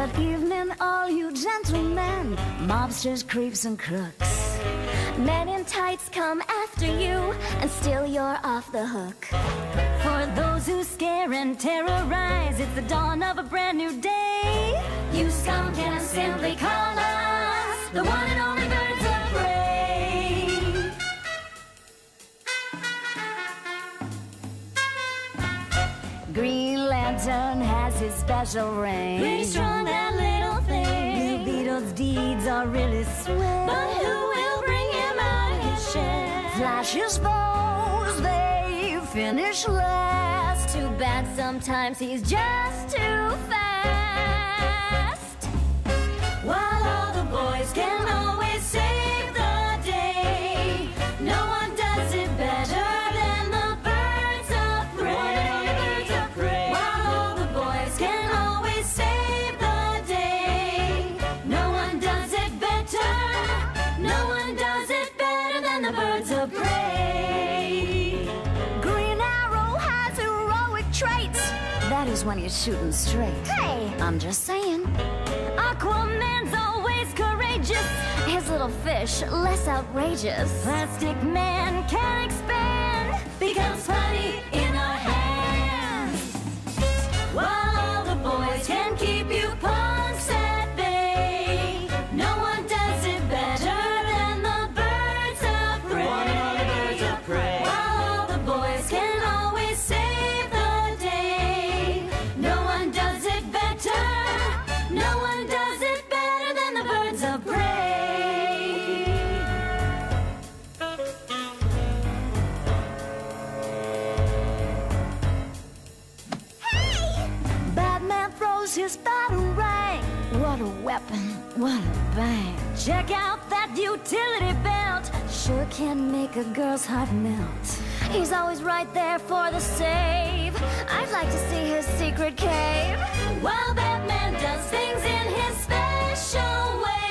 Good evening, all you gentlemen, mobsters, creeps, and crooks. Men in tights come after you, and still you're off the hook. For those who scare and terrorize, it's the dawn of a brand new day. You scum can simply call us the one and only birds of prey. Green Lantern has his special ring. Pretty strong, that little thing. Blue Beetle's deeds are really swell. But who will bring him out of his shell? Flash's foes, they finish last. Too bad sometimes he's just too fast. While all the boys can always save the day, no one does it better than the birds of prey. While all the boys can always save the day, no one does it better. No one does it better than the birds of prey. Green Arrow has heroic traits. That is when he's shooting straight. Hey, I'm just saying. Aquaman's always courageous. His little fish, less outrageous. Plastic Man can expand, becomes putty in our hands. While all the boys can keep you punks at bay, no one does it better than the birds of prey. While all the boys can always save the day, no one does it better. No one does it better than the birds of prey. Hey! Batman throws his batarang. What a weapon, what a bang. Check out that utility belt. Sure can make a girl's heart melt. He's always right there for the save. I'd like to see his secret cave. While Batman does things in his special way,